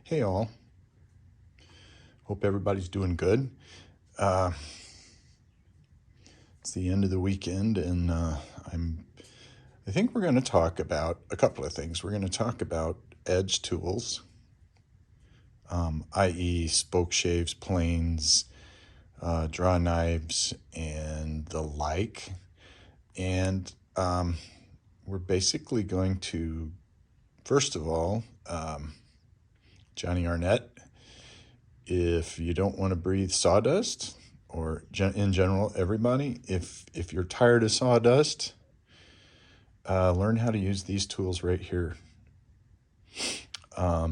Hey all, hope everybody's doing good. Uh, it's the end of the weekend, and I think we're going to talk about a couple of things. We're going to talk about edge tools, i.e., spoke shaves, planes, draw knives, and the like. And we're basically going to, first of all, Johnny Arnett. If you don't want to breathe sawdust, or in general, everybody, if you're tired of sawdust, learn how to use these tools right here. I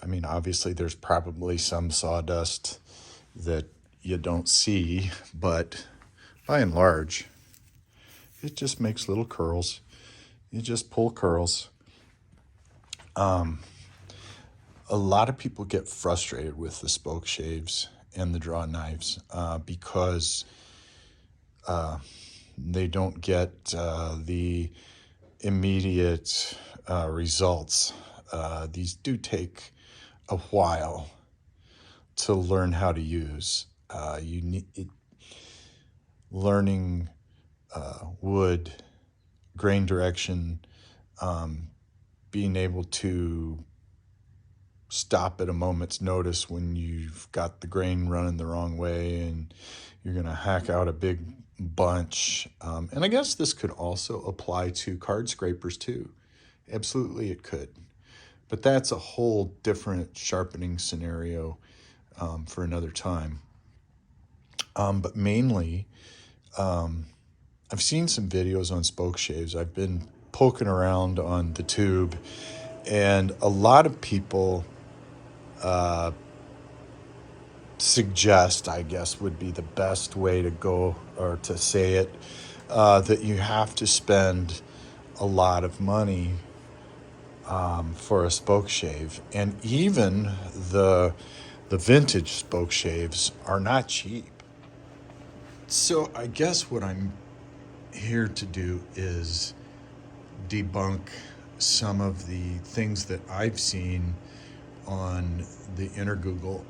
mean, obviously, there's probably some sawdust that you don't see, but by and large, it just makes little curls. You just pull curls. A lot of people get frustrated with the spoke shaves and the draw knives because they don't get the immediate results. These do take a while to learn how to use. You need learning wood, grain direction, being able to stop at a moment's notice when you've got the grain running the wrong way and you're going to hack out a big bunch. And I guess this could also apply to card scrapers too. Absolutely, it could. But that's a whole different sharpening scenario for another time. But mainly, I've seen some videos on spoke shaves. I've been poking around on the tube, and a lot of people suggest, I guess would be the best way to go or to say it, that you have to spend a lot of money for a spoke shave. And even the vintage spoke shaves are not cheap. So I guess what I'm here to do is debunk some of the things that I've seen on the inner Google,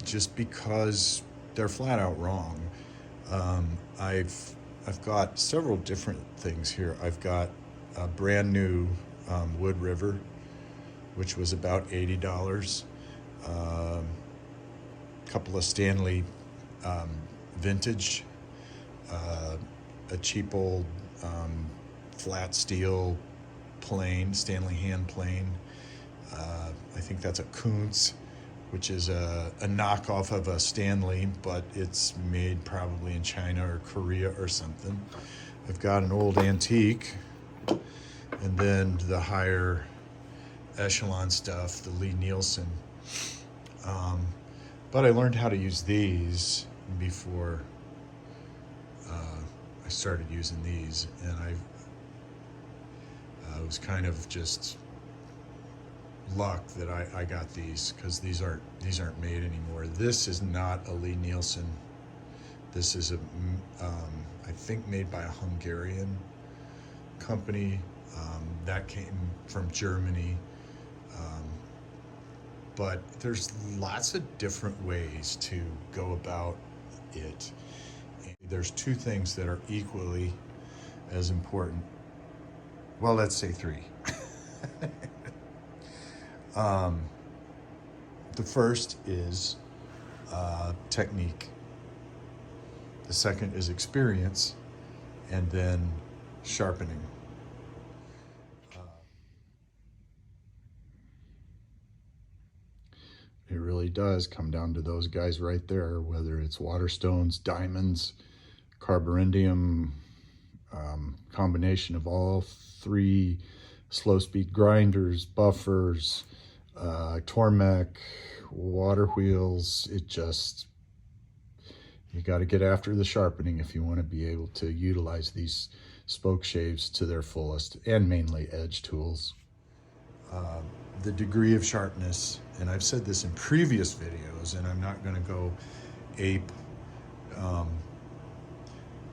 just because they're flat out wrong. I've got several different things here. I've got a brand new Wood River, which was about $80. A couple of Stanley vintage, a cheap old flat steel plane, Stanley hand plane. I think that's a Kuntz, which is a knockoff of a Stanley, but it's made probably in China or Korea or something. I've got an old antique, and then the higher echelon stuff, the Lee Nielsen. But I learned how to use these before I started using these, and I was kind of just luck that I got these, because these aren't made anymore. This is not a Lee Nielsen. This is I think made by a Hungarian company that came from Germany. But there's lots of different ways to go about it. There's two things that are equally as important. Well, let's say three. The first is technique. The second is experience, and then sharpening. It really does come down to those guys right there, whether it's waterstones, diamonds, carborundum, combination of all three, slow speed grinders, buffers, Tormec, water wheels. You got to get after the sharpening if you want to be able to utilize these spoke shaves to their fullest, and mainly edge tools. The degree of sharpness, and I've said this in previous videos, and I'm not going to go ape,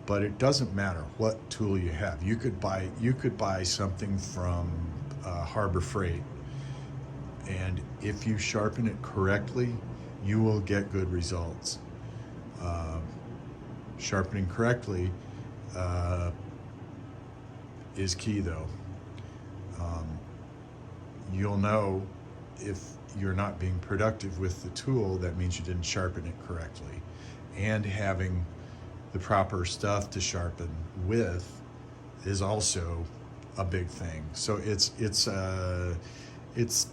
but it doesn't matter what tool you have. You could buy something from Harbor Freight, And if you sharpen it correctly, you will get good results. Uh, Sharpening correctly is key though. Um, you'll know if you're not being productive with the tool, that means you didn't sharpen it correctly. And having the proper stuff to sharpen with is also a big thing. So it's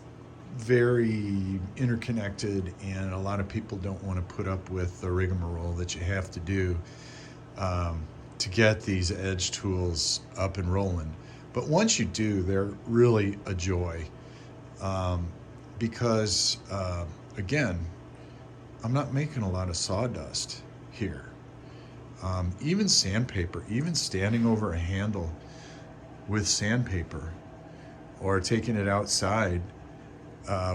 very interconnected, and a lot of people don't want to put up with the rigmarole that you have to do um, to get these edge tools up and rolling. But once you do, they're really a joy because, again, I'm not making a lot of sawdust here. Even sandpaper, even standing over a handle with sandpaper or taking it outside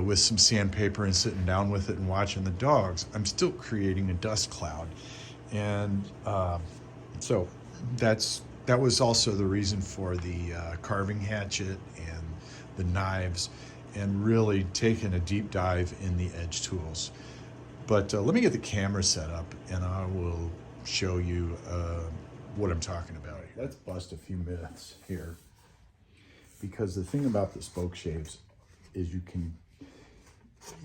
with some sandpaper and sitting down with it and watching the dogs, I'm still creating a dust cloud. And so that was also the reason for the carving hatchet and the knives, and really taking a deep dive in the edge tools. But let me get the camera set up and I will show you what I'm talking about. Let's bust a few myths here, because the thing about the spoke shaves is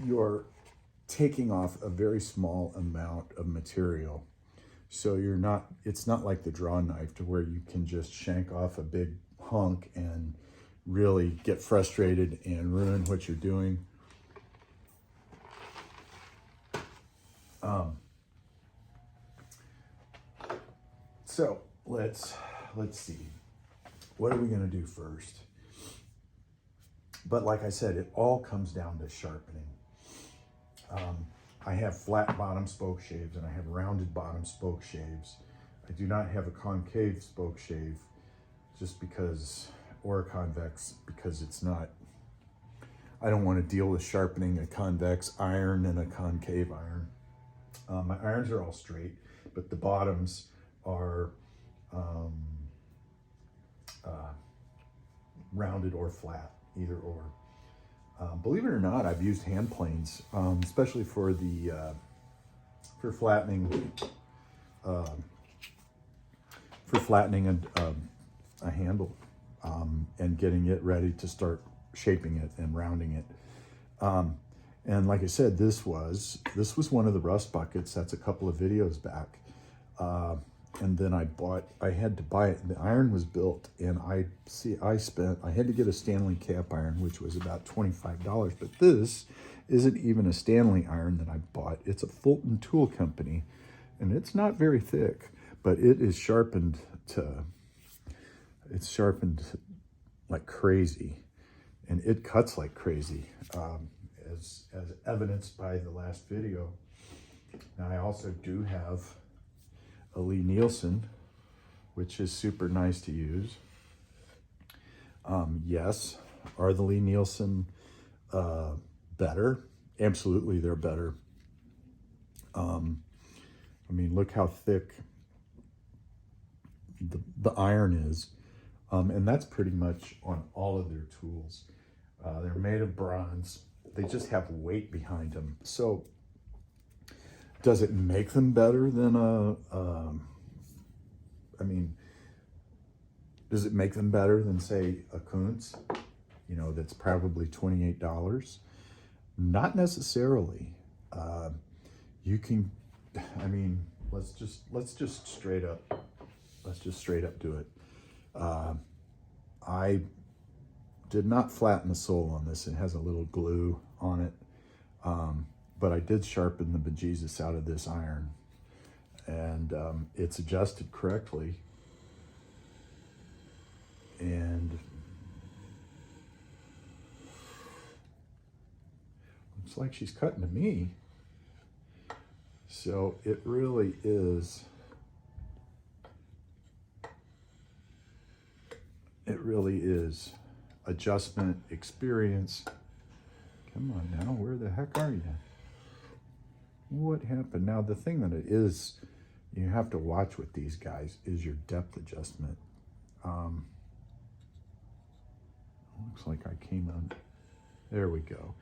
you're taking off a very small amount of material. So it's not like the draw knife to where you can just shank off a big hunk and really get frustrated and ruin what you're doing. So let's see. What are we going to do first? But like I said, it all comes down to sharpening. I have flat bottom spoke shaves and I have rounded bottom spoke shaves. I do not have a concave spoke shave or a convex, because it's not, I don't want to deal with sharpening a convex iron and a concave iron. My irons are all straight, but the bottoms are rounded or flat, either or. Believe it or not, I've used hand planes, especially for flattening a handle and getting it ready to start shaping it and rounding it. And like I said, this was one of the rust buckets. That's a couple of videos back. And then I had to buy it. The iron was built, and I had to get a Stanley cap iron, which was about $25. But this isn't even a Stanley iron that I bought. It's a Fulton Tool Company, and it's not very thick, but it is sharpened like crazy, and it cuts like crazy, as evidenced by the last video. Now I also do have a Lee Nielsen, which is super nice to use. Yes, are the Lee Nielsen better? Absolutely, they're better. I mean, look how thick the iron is. And that's pretty much on all of their tools. They're made of bronze. They just have weight behind them. So does it make them better than does it make them better than, say, a Kuntz, that's probably $28? Not necessarily. Let's just straight up do it. I did not flatten the sole on this. It has a little glue on it. But I did sharpen the bejesus out of this iron, and it's adjusted correctly. And looks like she's cutting to me. So it really is. It really is adjustment, experience. Come on now, where the heck are you? What happened? Now, the thing that it is, you have to watch with these guys is your depth adjustment. Looks like I came on. There we go.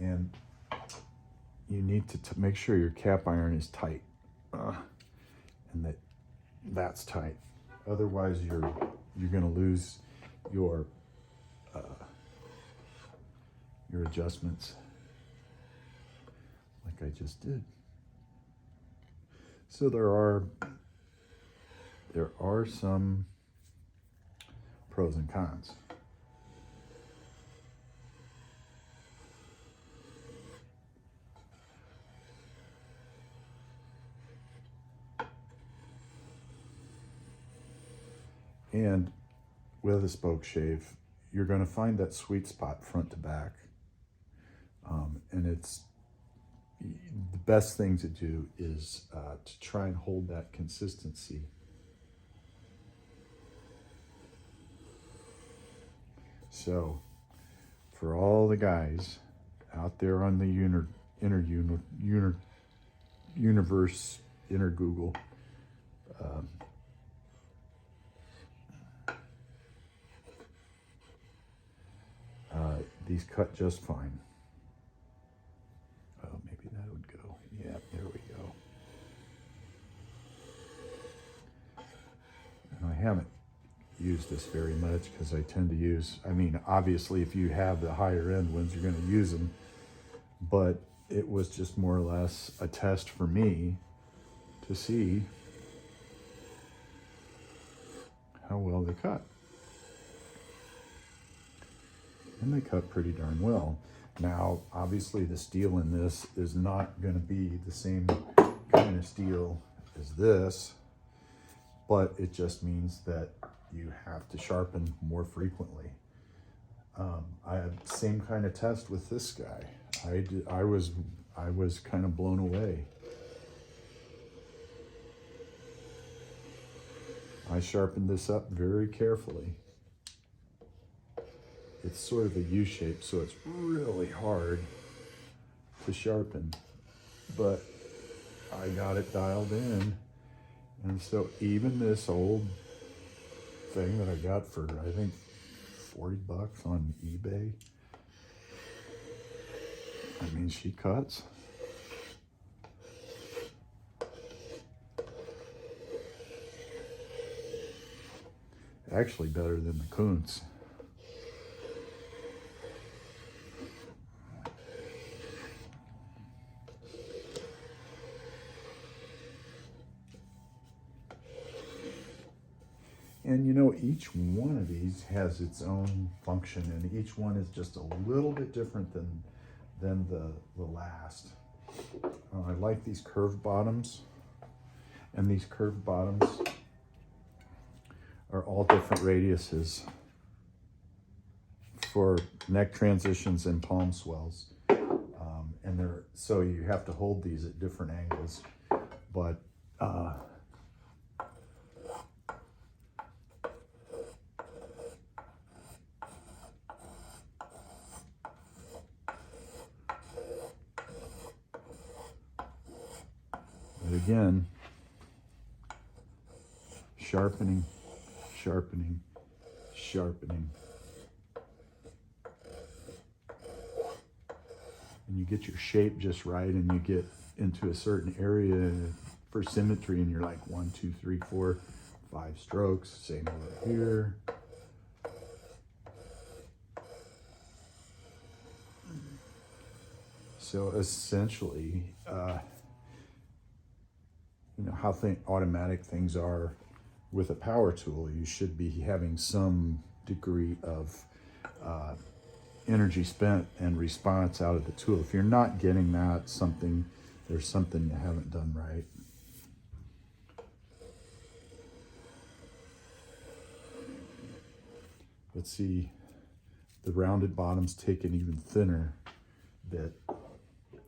And you need to make sure your cap iron is tight, and that's tight. Otherwise, you're going to lose your adjustments, like I just did. So there are some pros and cons. And with a spoke shave, you're going to find that sweet spot front to back. And it's the best thing to do is to try and hold that consistency. So for all the guys out there on the universe, inner Google, these cut just fine. Oh, maybe that would go. Yeah, there we go. And I haven't used this very much because I tend to use, I mean, obviously if you have the higher end ones, you're going to use them, but it was just more or less a test for me to see how well they cut. And they cut pretty darn well. Now, obviously the steel in this is not going to be the same kind of steel as this, but it just means that you have to sharpen more frequently. I had the same kind of test with this guy. I was kind of blown away. I sharpened this up very carefully. It's sort of a U shape, so it's really hard to sharpen, but I got it dialed in. And so even this old thing that I got for, I think, $40 on eBay, I mean, she cuts. Actually better than the Kuntz. And you know, each one of these has its own function, and each one is just a little bit different than the last. I like these curved bottoms, and these curved bottoms are all different radiuses for neck transitions and palm swells. And so you have to hold these at different angles, but again, sharpening, sharpening, sharpening. And you get your shape just right, and you get into a certain area for symmetry, and you're like 1, 2, 3, 4, 5 strokes. Same over here. So essentially, you know how automatic things are with a power tool, you should be having some degree of energy spent and response out of the tool. If you're not getting that, there's something you haven't done right. Let's see, the rounded bottoms take an even thinner bit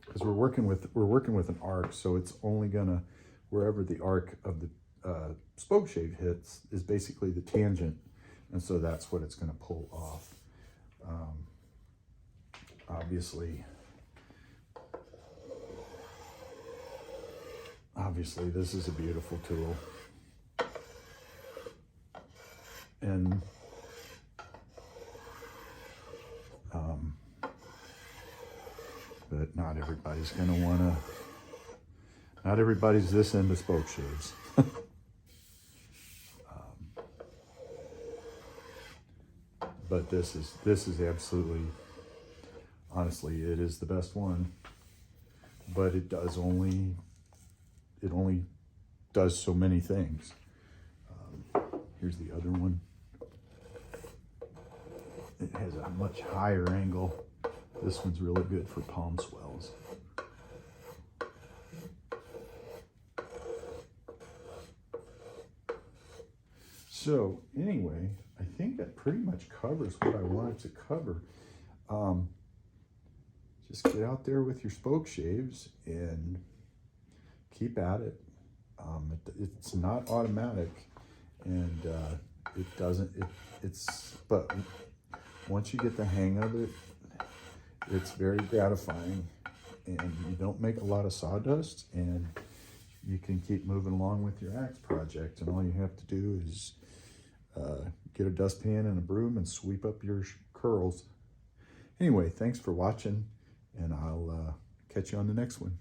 because we're working with an arc, so it's only gonna, wherever the arc of the spoke shave hits is basically the tangent, and so that's what it's going to pull off. Obviously this is a beautiful tool, and but not everybody's gonna wanna, not everybody's this into spoke shaves. But this is absolutely, honestly, it is the best one. But it only does so many things. Here's the other one. It has a much higher angle. This one's really good for palm swells. So anyway, I think that pretty much covers what I wanted to cover. Just get out there with your spoke shaves and keep at it. It's not automatic, and but once you get the hang of it, it's very gratifying, and you don't make a lot of sawdust, and you can keep moving along with your axe project, and all you have to do is get a dustpan and a broom and sweep up your curls. Anyway, thanks for watching, and I'll catch you on the next one.